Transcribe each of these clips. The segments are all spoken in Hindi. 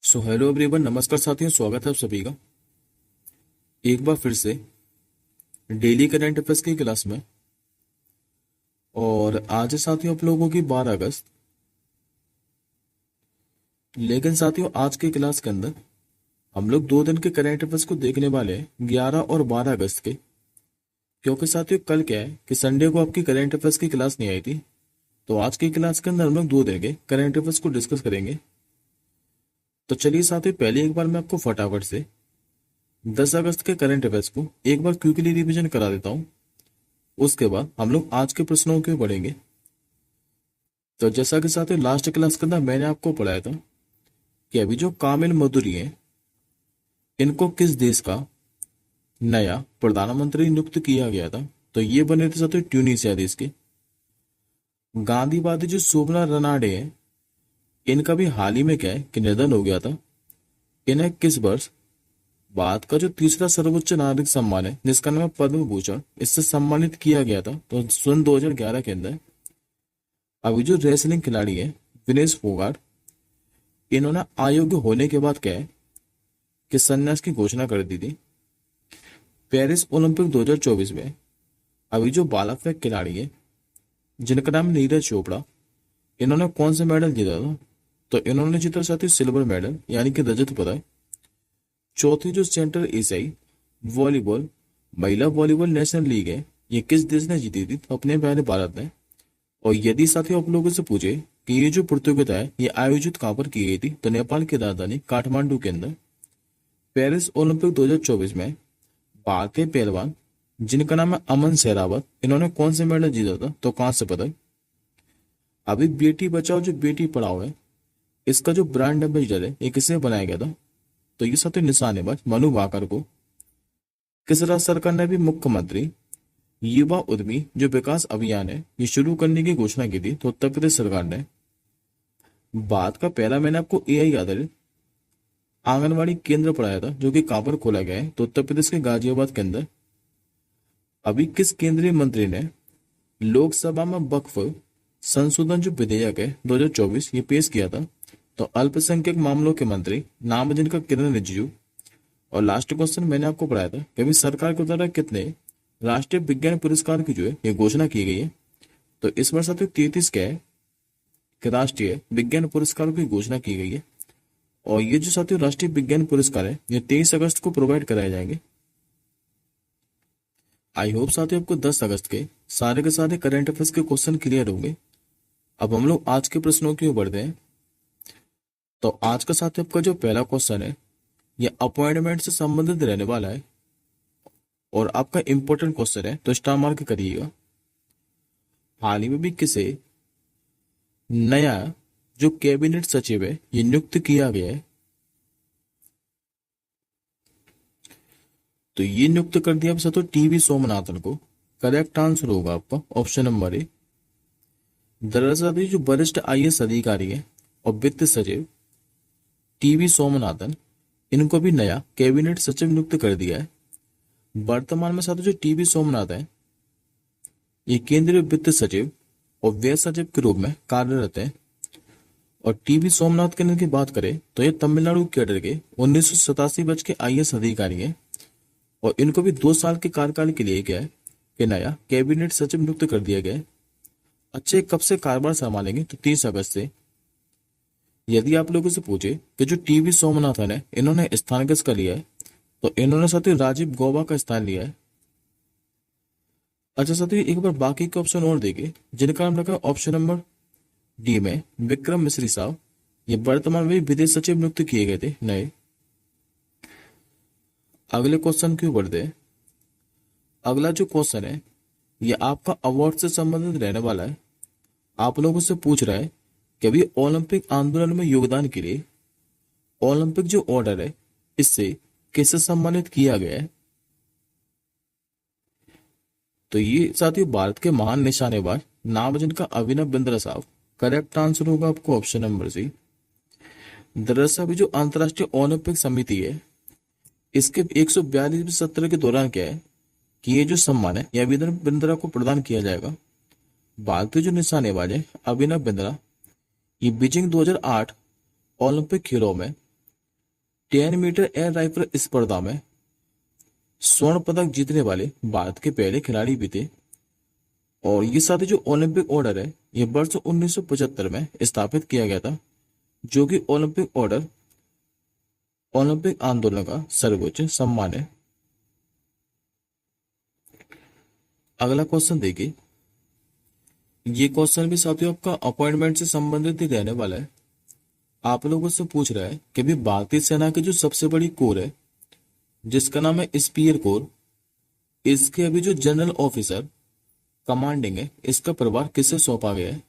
सो हेलो एवरीवन, नमस्कार साथियों, स्वागत है आप सभी का एक बार फिर से डेली करंट अफेयर्स की क्लास में। और आज है साथियों आप लोगों की 12 अगस्त। लेकिन साथियों आज की क्लास के अंदर हम लोग 2 दिन के करंट अफेयर्स को देखने वाले हैं, 11 और 12 अगस्त के। क्योंकि साथियों कल क्या है कि संडे को आपकी करंट अफेयर्स की क्लास नहीं आई थी, तो आज की क्लास के अंदर हम लोग 2 दिन के करंट अफेयर्स को डिस्कस करेंगे। तो चलिए साथियों, पहले एक बार मैं आपको फटाफट से 10 अगस्त के करंट अफेयर्स को एक बार क्विकली रिवीजन करा देता हूँ। उसके बाद हम लोग आज के प्रश्नों के बढ़ेंगे। तो जैसा कि साथियों लास्ट क्लास के अंदर मैंने आपको पढ़ाया था कि अभी जो कामिल मधुरी हैं, इनको किस देश का नया प्रधानमंत्री नियुक्त किया गया था। तो ये बने थे साथियों ट्यूनीशिया देश के। गांधीवादी जो शोभना रनाडे हैं, इनका भी हाल ही में क्या है कि निधन हो गया था। इन्हें किस वर्ष भारत का जो तीसरा सर्वोच्च नागरिक सम्मान है, जिसका नाम है पद्म भूषण, इससे सम्मानित किया गया था। तो सन 2011 के अंदर अभी जो रेसलिंग खिलाड़ी है विनेश फोगाट, इन्होंने अयोग्य होने के बाद क्या है कि संन्यास की घोषणा कर दी थी। पेरिस ओलंपिक 2024 में अभी जो भाला फेंक खिलाड़ी है जिनका नाम नीरज चोपड़ा, इन्होंने कौन सा मेडल जीता था। तो इन्होंने जीता साथी सिल्वर मेडल यानी कि रजत पदक। चौथी जो सेंट्रल एशियाई वॉलीबॉल महिला वॉलीबॉल नेशनल लीग है, ये किस देश ने जीती थी। तो अपने प्यारे भारत ने। और यदि साथियों आप लोगों से पूछे कि ये जो प्रतियोगिता है ये आयोजित कहाँ पर की गई थी, तो नेपाल की राजधानी काठमांडू के अंदर। पेरिस ओलंपिक 2024 में भारतीय पहलवान जिनका नाम है अमन सहरावत, इन्होंने कौन से मेडल जीता था। तो कांस्य पदक। अभी बेटी बचाओ जो बेटी पढ़ाओ है, इसका जो ब्रांड एम्बेसडर है ये किससे बनाया गया था। तो ये साथियों निशानेबाज मनु भाकर को। किस राज्य सरकार ने भी मुख्यमंत्री युवा उद्यमी जो विकास अभियान है ये शुरू करने की घोषणा की थी। तो उत्तर प्रदेश सरकार ने। भारत का पहला मैंने आपको एआई आधारित आंगनवाड़ी केंद्र पढ़ाया था, जो कि कहां पर खोला गया है। तो उत्तर प्रदेश के गाजियाबाद के अंदर। अभी किस केंद्रीय मंत्री ने लोकसभा में वक्फ संशोधन जो विधेयक है 2024 ये पेश किया था। तो अल्पसंख्यक मामलों के मंत्री नाम है जिनका किरण रिजिजू। और लास्ट क्वेश्चन मैंने आपको पढ़ाया था कि अभी सरकार के द्वारा कितने राष्ट्रीय विज्ञान पुरस्कार की जो है ये घोषणा की गई है। तो इस वर्ष साथियों 33 क्या है कि राष्ट्रीय विज्ञान पुरस्कारों की घोषणा की गई है। और ये जो साथियों राष्ट्रीय विज्ञान पुरस्कार है ये 23 अगस्त को प्रोवाइड कराए जाएंगे। आई होप साथियों आपको 10 अगस्त के सारे करंट अफेयर्स के क्वेश्चन क्लियर होंगे। अब हम लोग आज के प्रश्नों की ओर बढ़ते हैं। तो आज का साथियों आपका जो पहला क्वेश्चन है ये अपॉइंटमेंट से संबंधित रहने वाला है और आपका इंपॉर्टेंट क्वेश्चन है, तो स्टार मार्क करिएगा। हाल ही में भी किसे नया जो कैबिनेट सचिव है ये नियुक्त किया गया है। तो ये नियुक्त कर दिया तो टीवी सोमनाथन को। करेक्ट आंसर होगा आपका ऑप्शन नंबर ए। दरअसल ये जो वरिष्ठ आईएएस अधिकारी है और वित्त सचिव टीवी सोमनाथन, इनको भी नया कैबिनेट सचिव नियुक्त कर दिया है। वर्तमान में साथ जो टीवी सोमनाथ है ये केंद्रीय वित्त सचिव और व्यय सचिव के रूप में कार्यरत है। और टीवी सोमनाथ के की बात करें तो ये तमिलनाडु कैडर के 1987 बैच के आईएएस अधिकारी हैं। और इनको भी 2 साल के कार्यकाल के लिए क्या है कि नया कैबिनेट सचिव नियुक्त कर दिया गया है। अच्छे कब से कार्यभार संभालेंगे, तो 30 अगस्त से। यदि आप लोगों से पूछे कि जो टीवी सोमनाथन है इन्होंने स्थान किसका लिया है, तो इन्होंने साथियों राजीव गौबा का स्थान लिया है। अच्छा साथियों एक बार बाकी के ऑप्शन और देखिए, जिनका नाम रखा ऑप्शन नंबर डी में विक्रम मिश्री साहब, ये वर्तमान में विदेश सचिव नियुक्त किए गए थे नए। अगले क्वेश्चन क्यों बढ़ते हैं। अगला जो क्वेश्चन है ये आपका अवार्ड से संबंधित रहने वाला है। आप लोगों से पूछ रहा है कि अभी ओलंपिक आंदोलन में योगदान के लिए ओलंपिक जो ऑर्डर है इससे किसे सम्मानित किया गया है। तो ये साथियों भारत के महान निशानेबाज नाम है जिनका अभिनव बिंद्रा साहब। करेक्ट आंसर होगा आपको ऑप्शन नंबर सी। दरअसल अभी जो अंतर्राष्ट्रीय ओलंपिक समिति है इसके 142वें सत्र के दौरान क्या है कि ये जो सम्मान है यह अभिनव बिंद्रा को प्रदान किया जाएगा। भारतीय जो निशानेबाज है अभिनव बिंद्रा, ये बीजिंग 2008 ओलंपिक खेलों में 10 मीटर एयर राइफल स्पर्धा में स्वर्ण पदक जीतने वाले भारत के पहले खिलाड़ी भी थे। और ये साथ ही जो ओलंपिक ऑर्डर है ये वर्ष 1975 में स्थापित किया गया था, जो कि ओलंपिक ऑर्डर ओलंपिक आंदोलन का सर्वोच्च सम्मान है। अगला क्वेश्चन देखिए। ये क्वेश्चन भी साथियों आपका अपॉइंटमेंट से संबंधित ही रहने वाला है। आप लोगों से पूछ रहा है कि भी भारतीय सेना की जो सबसे बड़ी कोर है जिसका नाम है स्पीयर कोर, इसके अभी जो जनरल ऑफिसर कमांडिंग है इसका प्रभार किसे सौंपा गया है?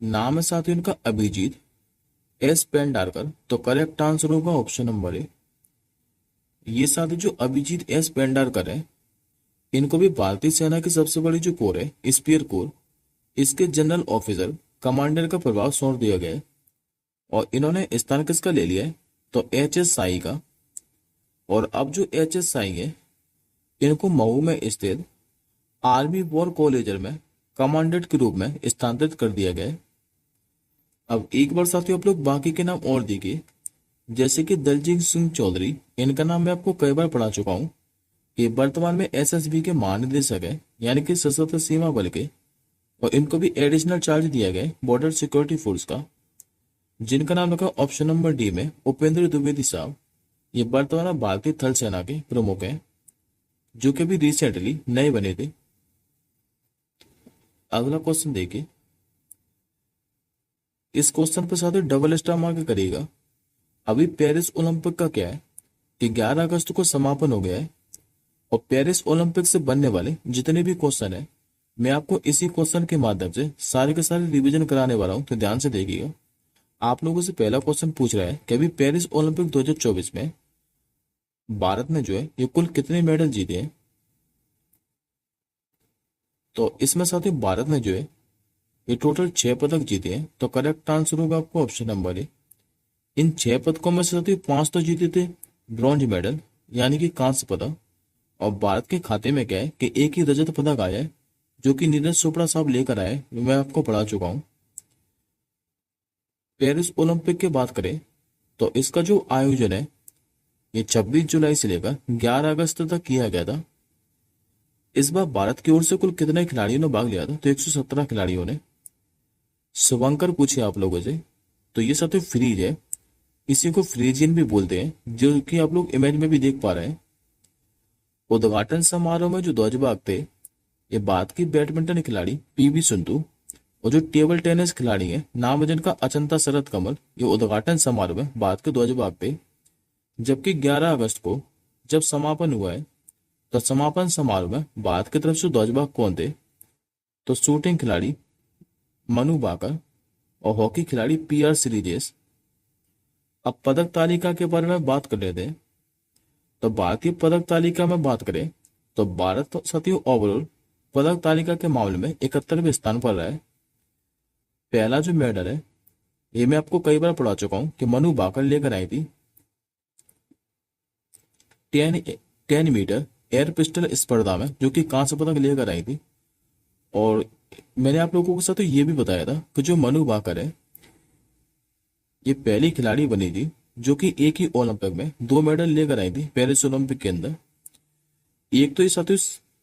नाम है साथियों इनका अभिजीत एस पेंडारकर। तो करेक्ट आंसर होगा ऑप्शन नंबर ए। ये साथी जो अभिजीत एस पेंडारकर है इनको भी भारतीय सेना की सबसे बड़ी जो कोर है स्पीयर कोर, इसके जनरल ऑफिसर कमांडर का प्रभाव सौंप दिया गया है। और इन्होंने स्थान किसका ले लिया है? तो एच एस साई का। और अब जो एच एस साई है इनको मऊ में स्थित आर्मी वॉर कॉलेज में कमांडेंट के रूप में स्थानांतरित कर दिया गया है। अब एक बार साथियों आप लोग बाकी के नाम और देखिए, जैसे कि दलजीत सिंह चौधरी, इनका नाम मैं आपको कई बार पढ़ा चुका हूं कि वर्तमान में एसएसबी के महानिदेशक है, यानी कि सशस्त्र सीमा बल के। और इनको भी एडिशनल चार्ज दिया गया बॉर्डर सिक्योरिटी फोर्स का, जिनका नाम रखा ऑप्शन नंबर डी में उपेंद्र द्विवेदी साहब। ये वर्तमान में भारतीय थल सेना के प्रमुख हैं, जो कि अभी रिसेंटली नए बने थे। अगला क्वेश्चन देखिए। इस क्वेश्चन पर साथ डबल स्टार मार्क करिएगा। अभी पेरिस ओलंपिक का क्या है कि 11 अगस्त को समापन हो गया है। और पेरिस ओलंपिक से बनने वाले जितने भी क्वेश्चन है मैं आपको इसी क्वेश्चन के माध्यम से सारे के सारे रिवीजन कराने वाला हूं, तो ध्यान से देखिएगा। आप लोगों से पहला क्वेश्चन पूछ रहा है कि अभी पेरिस ओलंपिक 2024 में भारत ने जो है ये कुल कितने मेडल जीते हैं? तो इसमें साथ ही भारत ने जो है ये टोटल 6 पदक जीते हैं। तो करेक्ट आंसर होगा आपको ऑप्शन नंबर ए। इन 6 पदकों में से साथ ही 5 तो जीते थे ब्रॉन्ज मेडल, यानी कि कांस्य पदक। और भारत के खाते में क्या है कि एक ही रजत पदक आया है, जो कि नीरज चोपड़ा साहब लेकर आए, मैं आपको पढ़ा चुका हूं। पेरिस ओलंपिक की बात करें तो इसका जो आयोजन है ये 26 जुलाई से लेकर 11 अगस्त तक किया गया था। इस बार भारत की ओर से कुल कितने खिलाड़ियों ने भाग लिया था? तो 117 खिलाड़ियों ने। शुभंकर पूछे आप लोगों से, तो ये सब फ्रीज है, इसी को फ्रीजियन भी बोलते हैं, जो कि आप लोग इमेज में भी देख पा रहे हैं। उद्घाटन समारोह में जो ध्वजवाहक थे ये भारत की बैडमिंटन खिलाड़ी पीवी सिंधु और जो टेबल टेनिस खिलाड़ी है नाम जिनका अचंता शरद कमल, ये उद्घाटन समारोह में भारत के ध्वजवाहक थे। जबकि 11 अगस्त को जब समापन हुआ है तो समापन समारोह में भारत की तरफ से ध्वजवाहक कौन थे? तो शूटिंग खिलाड़ी मनु भाकर और हॉकी खिलाड़ी पीआर श्रीजेश। अब पदक तालिका के बारे में बात कर लेते हैं। तो भारतीय पदक तालिका में बात करें तो भारत तो साथियों ओवरऑल पदक तालिका के मामले में 71वें स्थान पर रहा है। पहला जो मेडल है ये मैं आपको कई बार पढ़ा चुका हूं कि मनु भाकर लेकर आई थी 10 मीटर एयर पिस्टल स्पर्धा में, जो कि कांस्य पदक लेकर आई थी। और मैंने आप लोगों के साथ तो ये भी बताया था कि जो मनु भाकर है ये पहली खिलाड़ी बनी थी जो कि एक ही ओलंपिक में 2 मेडल लेकर आई थी पेरिस ओलंपिक के अंदर। एक तो ये साथियों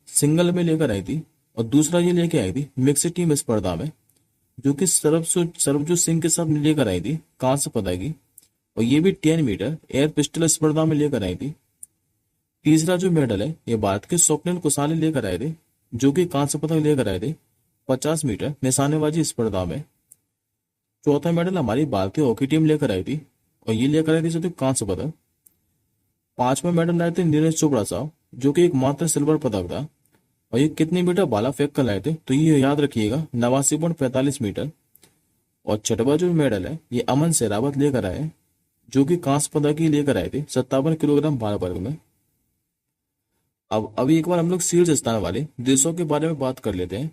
सिंगल में लेकर आई थी और दूसरा ये लेके आई थी मिक्स टीम स्पर्धा में, जो कि सरबजोत सिंह के साथ लेकर आई थी कांस्य पदक की। और ये भी 10 मीटर एयर पिस्टल स्पर्धा में लेकर आई थी। तीसरा जो मेडल है ये भारत के स्वप्निल कुसाले लेकर आए थे, जो कि कांस्य पदक लेकर आए थे 50 मीटर निशानेबाजी स्पर्धा में। चौथा मेडल हमारी भारतीय हॉकी टीम लेकर आई थी और ये लेकर आई थी सिर्फ कांस्य पदक। 5वां मेडल लाए थे नीरज चोपड़ा साहब, जो कि एक मात्र सिल्वर पदक था। और ये कितने मीटर भाला फेंक कर लाए थे? तो ये याद रखिएगा 89.45 मीटर। और 6वां जो मेडल है ये अमन शेरावत लेकर आए, जो कि कांस्य पदक ही लेकर आए थे 57 किलोग्राम भाला वर्ग में। अब अभी एक बार हम लोग शीर्ष स्थान वाले देशों के बारे में बात कर लेते हैं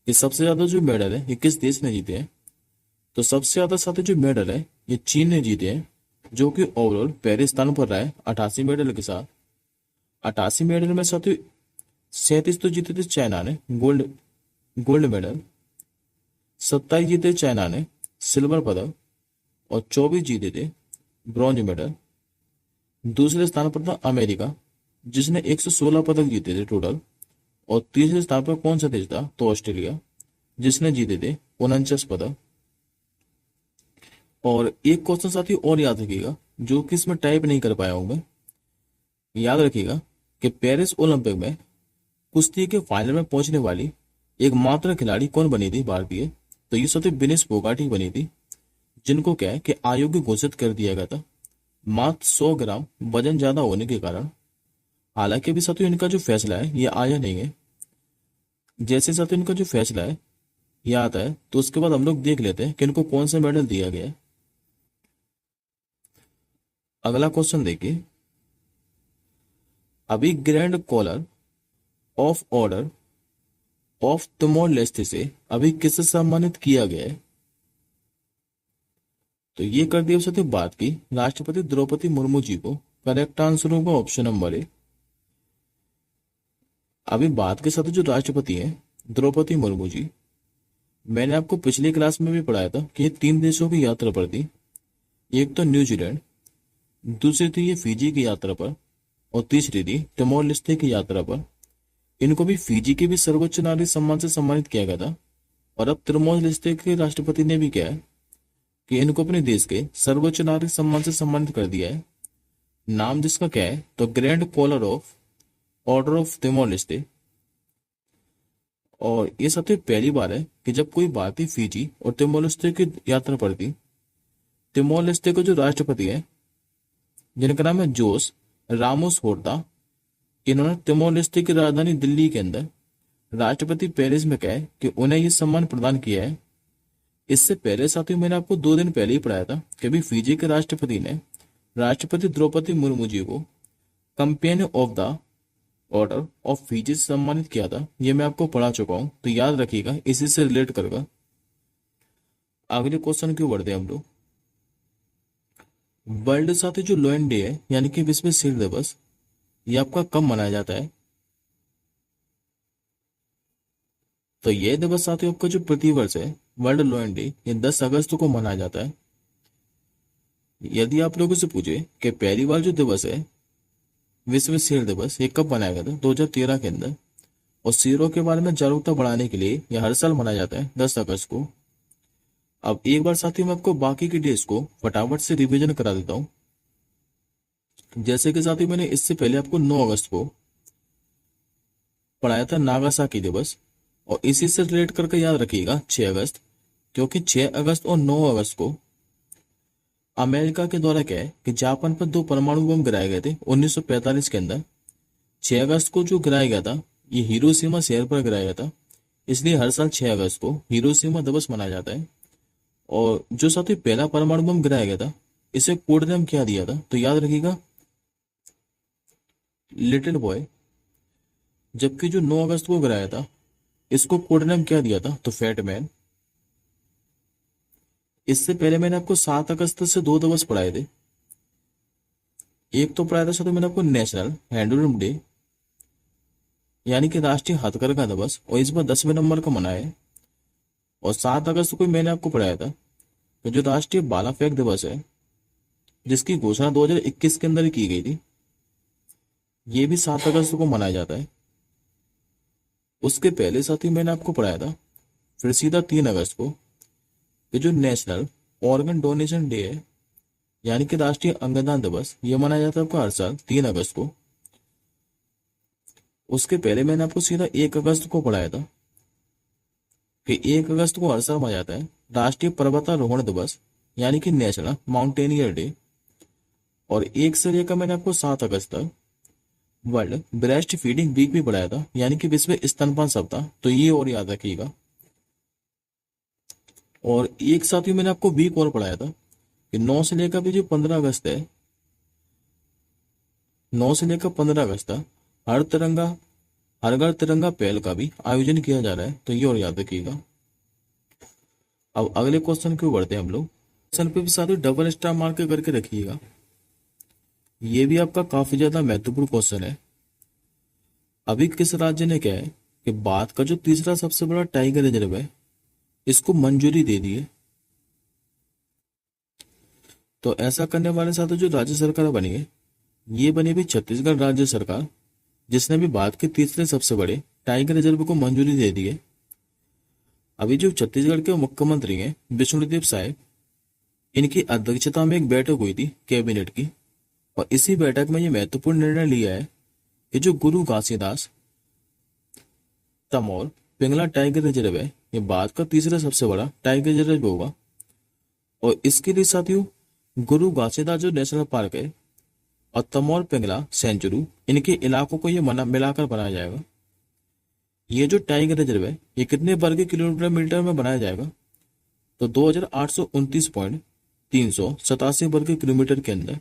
कि सबसे ज्यादा जो मेडल है ये किस देश ने जीते हैं। तो सबसे ज्यादा साथी जो मेडल है ये चीन ने जीते हैं, जो कि ओवरऑल पहले स्थान पर रहा है 88 मेडल के साथ। 88 मेडल में साथी 37 तो जीते थे चाइना ने गोल्ड मेडल, 27 जीते चाइना ने सिल्वर पदक और 24 जीते थे ब्रॉन्ज मेडल। दूसरे स्थान पर था अमेरिका, जिसने 116 पदक जीते थे टोटल। और तीसरे स्थान पर कौन सा देश था? तो ऑस्ट्रेलिया, जिसने जीते थे 49 पदक। और एक क्वेश्चन साथी और याद रखिएगा, जो कि इसमें टाइप नहीं कर पाया हूं मैं। याद रखिएगा कि पेरिस ओलंपिक में कुश्ती के फाइनल में पहुंचने वाली एकमात्र खिलाड़ी कौन बनी थी भारतीय? तो ये साथी विनेश फोगाट ही बनी थी, जिनको क्या है कि आयोग ने घोषित कर दिया गया था मात्र 100 ग्राम वजन ज्यादा होने के कारण। हालांकि अभी साथियों इनका जो फैसला है ये आया नहीं है। जैसे साथियों इनका जो फैसला है ये आता है तो उसके बाद हम लोग देख लेते हैं कि इनको कौन सा मेडल दिया गया है। अगला क्वेश्चन देखिए, अभी grand collar of order of Timor Leste से अभी किससे सम्मानित किया गया है? तो ये कर दिया साथियों बात की राष्ट्रपति द्रौपदी मुर्मू जी को। करेक्ट आंसर होगा ऑप्शन नंबर ए। अभी बात के साथ जो राष्ट्रपति हैं द्रौपदी मुर्मू जी, मैंने आपको पिछली क्लास में भी पढ़ाया था कि ये 3 देशों की यात्रा पर थी। एक तो न्यूजीलैंड, दूसरी थी ये फिजी की यात्रा पर, और तीसरी थी तिमोर लेस्टे की यात्रा पर। इनको भी फिजी के भी सर्वोच्च नागरिक सम्मान से सम्मानित किया गया था। और अब तिमोर लेस्टे के राष्ट्रपति ने भी क्या है कि इनको अपने देश के सर्वोच्च नागरिक सम्मान से सम्मानित कर दिया है। नाम जिसका क्या है? तो grand collar of order of Timor Leste. और ये सबसे पहली बार है कि जब कोई भारतीय फिजी और तिमोर लेस्टे की यात्रा पर थी। तिमोर लेस्टे का जो राष्ट्रपति है, जिनका नाम है जोस रामोस होर्ता, इन्होंने तिमोर लेस्टे की राजधानी दिल्ली के अंदर राष्ट्रपति पेरिस में कहा है कि उन्हें यह सम्मान प्रदान किया है। इससे पहले साथियों मैंने आपको 2 दिन पहले ही पढ़ाया था कि अभी फिजी के राष्ट्रपति ने राष्ट्रपति द्रौपदी मुर्मू जी को companion of the order of Fiji से सम्मानित किया था। ये मैं आपको पढ़ा चुका हूं, तो याद रखिएगा, इसी से रिलेट करेगा। अगले क्वेश्चन की ओर बढ़ते हैं हम लोग। वर्ल्ड साथी जो लॉयन डे है यानी कि विश्व शेर दिवस, ये आपका कब मनाया जाता है? तो ये दिवस साथियों आपका जो प्रतिवर्ष है वर्ल्ड लॉयन डे, ये 10 अगस्त को मनाया जाता है। यदि आप लोगों से पूछे कि पहली बार जो दिवस है विश्व शेर दिवस, ये कब मनाया गया था? 2013 के अंदर। और शेरों के बारे में जागरूकता बढ़ाने के लिए यह हर साल मनाया जाता है 10 अगस्त को। अब एक बार साथियों मैं आपको बाकी के डेज को फटाफट से रिवीजन करा देता हूँ। जैसे कि साथियों मैंने इससे पहले आपको 9 अगस्त को पढ़ाया था नागासाकी दिवस, और इसी से रिलेट करके याद रखिएगा 6 अगस्त, क्योंकि 6 अगस्त और 9 अगस्त को अमेरिका के द्वारा क्या है कि जापान पर 2 परमाणु बम गिराए गए थे 1945 के अंदर। 6 अगस्त को जो गिराया गया था ये हिरोशिमा शहर पर गिराया गया था, इसलिए हर साल 6 अगस्त को हिरोशिमा दिवस मनाया जाता है। और जो साथी पहला परमाणु बम गिराया गया था इसे कोड नेम क्या दिया था? तो याद रखिएगा लिटिल बॉय। जबकि जो 9 अगस्त को गिराया था इसको कोड नेम क्या दिया था? तो फैट मैन। इससे पहले मैंने आपको 7 अगस्त से 2 दिवस पढ़ाए थे। एक तो पढ़ाया था साथियों मैंने आपको नेशनल हैंडलूम डे, यानी कि राष्ट्रीय हथकरघा दिवस, और इस बार 10वें नंबर का मनाया है। और 7 अगस्त को मैंने आपको पढ़ाया था कि जो राष्ट्रीय बाला फेंक दिवस है, जिसकी घोषणा 2021 के अंदर की गई थी, ये भी 7 अगस्त को मनाया जाता है। उसके पहले साथ ही मैंने आपको पढ़ाया था फिर सीधा 3 अगस्त को कि जो नेशनल ऑर्गन डोनेशन डे है, यानी कि राष्ट्रीय अंगदान दिवस, ये मनाया जाता है आपको हर साल 3 अगस्त को। उसके पहले मैंने आपको सीधा 1 अगस्त को पढ़ाया था कि 1 अगस्त को हर साल मनाया जाता है राष्ट्रीय पर्वतारोहण दिवस, यानी कि नेशनल माउंटेनियर डे। और 1 से लेकर मैंने आपको 7 अगस्त तक वर्ल्ड ब्रेस्ट फीडिंग वीक भी पढ़ाया था, यानी कि विश्व स्तनपान सप्ताह, तो ये और याद रखिएगा। और एक साथ ही मैंने आपको वीक और पढ़ाया था कि 9 से लेकर भी जो 15 अगस्त है, 9 से लेकर 15 अगस्त तक हर घर तिरंगा पहल का भी आयोजन किया जा रहा है, तो ये और याद रखिएगा। अब अगले क्वेश्चन की ओर बढ़ते हैं हम लोग। क्वेश्चन पे भी साथ डबल स्टार मार्क करके रखिएगा, ये भी आपका काफी ज्यादा महत्वपूर्ण क्वेश्चन है। अभी किस राज्य ने क्या है कि भारत का जो तीसरा सबसे बड़ा टाइगर रिजर्व है इसको मंजूरी दे दी है? तो ऐसा करने वाले साथ जो राज्य सरकार बनी है, ये बनी भी छत्तीसगढ़ राज्य सरकार, जिसने भी भारत के तीसरे सबसे बड़े टाइगर रिजर्व को मंजूरी दे दी है। अभी जो छत्तीसगढ़ के मुख्यमंत्री हैं विष्णुदेव साय, इनकी अध्यक्षता में एक बैठक हुई थी कैबिनेट की, और इसी बैठक में ये महत्वपूर्ण निर्णय लिया है कि जो गुरु घासीदास तमोर पिंगला टाइगर रिजर्व है, ये भारत का तीसरा सबसे बड़ा टाइगर रिजर्व होगा। और इसके लिए साथियों, गुरु घासीदास जो नेशनल पार्क है और तमोर पिंगला सेंचुरी, इनके इलाकों को ये मिलाकर बनाया जाएगा। ये जो टाइगर रिजर्व है, ये कितने वर्ग किलोमीटर मीटर में बनाया जाएगा? तो 2829.387 वर्ग किलोमीटर के अंदर।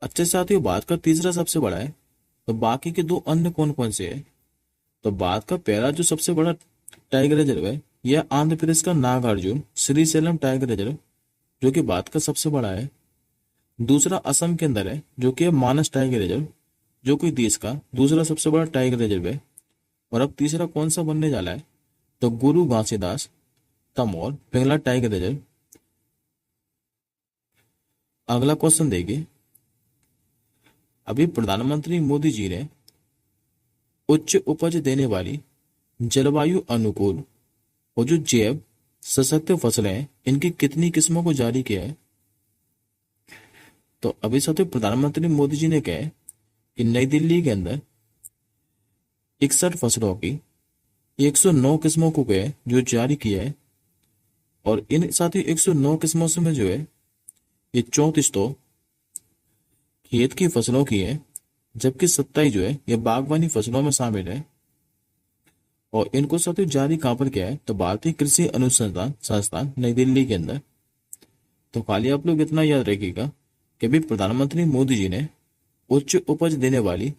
अच्छे साथियों, भारत का तीसरा सबसे बड़ा है, तो बाकी के दो अन्य कौन कौन से है? तो भारत का पहला जो सबसे बड़ा टाइगर रिजर्व है, यह आंध्र प्रदेश का नागार्जुन श्रीशैलम टाइगर रिजर्व, जो कि भारत का सबसे बड़ा है। दूसरा असम के अंदर है, जो कि मानस टाइगर रिजर्व, जो कि देश का दूसरा सबसे बड़ा टाइगर रिजर्व है। और अब तीसरा कौन सा बनने जा रहा है? तो गुरु घासीदास तमोर पिंगला टाइगर रिजर्व। अगला क्वेश्चन देखिए। अभी प्रधानमंत्री मोदी जी ने उच्च उपज देने वाली जलवायु अनुकूल और जो जैव सशक्त फसलें हैं, इनकी कितनी किस्मों को जारी किया है? तो अभी साथियों, प्रधानमंत्री मोदी जी ने कहा है कि नई दिल्ली के अंदर 61 फसलों की 109 किस्मों को गए जो जारी किया है। और इन साथ ही 109 किस्मों से में जो है, ये 34 तो खेत की फसलों की है, जबकि 27 जो है ये बागवानी फसलों में शामिल है। और इनको साथ ही जारी कहां पर किया है? तो भारतीय कृषि अनुसंधान संस्थान नई दिल्ली के अंदर। तो खाली आप लोग इतना याद रखिएगा कि भी प्रधानमंत्री मोदी जी ने उच्च उपज देने वाली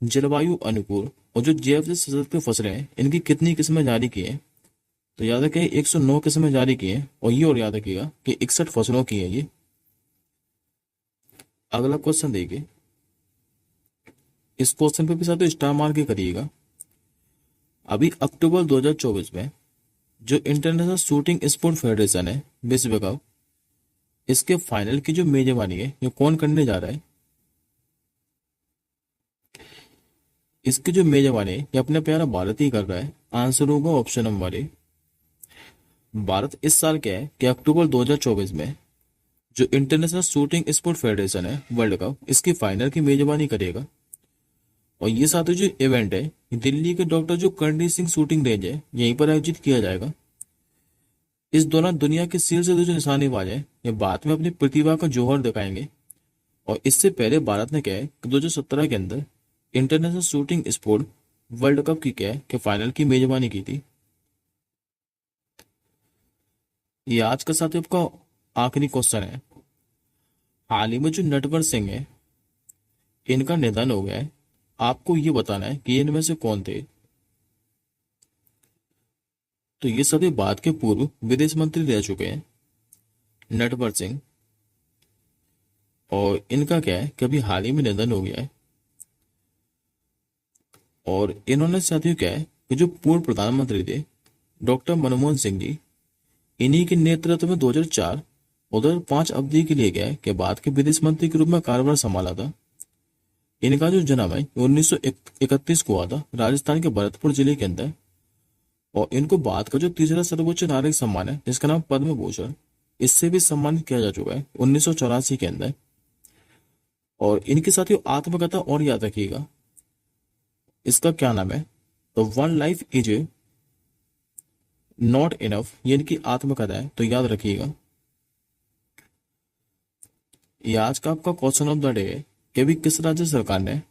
जलवायु अनुकूल और जो जैव सशक्त फसलें हैं, इनकी कितनी किस्में जारी की हैं? तो याद रखिए 109 किस्में जारी की हैं। और ये और याद रखिएगा कि 61 फसलों की है ये। अगला क्वेश्चन देखिए। इस क्वेश्चन पे भी साथ स्टार मार के करिएगा। अभी अक्टूबर 2024 में जो इंटरनेशनल शूटिंग स्पोर्ट फेडरेशन है विश्व कप, इसके फाइनल की जो मेजबानी है ये कौन करने जा रहा है? इसकी जो मेजबानी है ये अपने प्यारा भारत ही कर रहा है। आंसर होगा ऑप्शन नंबर ए। भारत इस साल क्या है कि अक्टूबर 2024 में जो इंटरनेशनल शूटिंग स्पोर्ट फेडरेशन है वर्ल्ड कप, इसकी फाइनल की मेजबानी करेगा। और ये साथ जो इवेंट है, दिल्ली के डॉक्टर जो कर्णदेव सिंह शूटिंग रेंज है, यहीं पर आयोजित किया जाएगा। इस दौरान दुनिया के शीर्ष जो निशानेबाज है, ये भारत में अपनी प्रतिभा का जौहर दिखाएंगे। और इससे पहले भारत ने क्या है कि 2017 के अंदर international shooting sport world cup की क्या है कि फाइनल की मेजबानी की थी। ये आज का साथ आपका आखिरी क्वेश्चन है। हाल ही में जो नटवर सिंह है, इनका निधन हो गया है। आपको ये बताना है कि इनमें से कौन थे। तो ये सभी भारत के पूर्व विदेश मंत्री रह चुके हैं, नटवर सिंह। और इनका क्या है कि अभी हाल ही में निधन हो गया है। और इन्होंने साथियों क्या है कि जो पूर्व प्रधानमंत्री थे डॉक्टर मनमोहन सिंह जी, इन्हीं के नेतृत्व में 2004 और 2005 अवधि के लिए क्या है कि भारत के विदेश मंत्री के रूप में कार्यभार संभाला था। इनका जो जन्म है 1931 को हुआ था राजस्थान के भरतपुर जिले के अंदर। और इनको भारत का जो तीसरा सर्वोच्च नागरिक सम्मान है, जिसका नाम पद्म भूषण, इससे भी सम्मानित किया जा चुका है 1984 के अंदर। और इनके साथियों आत्मकथा और याद रखिएगा, इसका क्या नाम है? तो one life is not enough, ये इनकी आत्मकथा है, तो याद रखिएगा। ये आज का आपका क्वेश्चन ऑफ द डे है कि अभी किस राज्य सरकार ने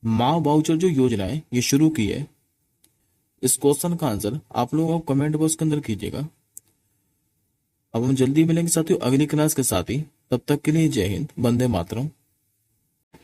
माँ वाउचर जो योजना है ये शुरू की है। इस क्वेश्चन का आंसर आप लोग कमेंट बॉक्स के अंदर कीजिएगा। अब हम जल्दी मिलेंगे साथियों अगली क्लास के साथ ही। तब तक के लिए जय हिंद, वंदे मातरम।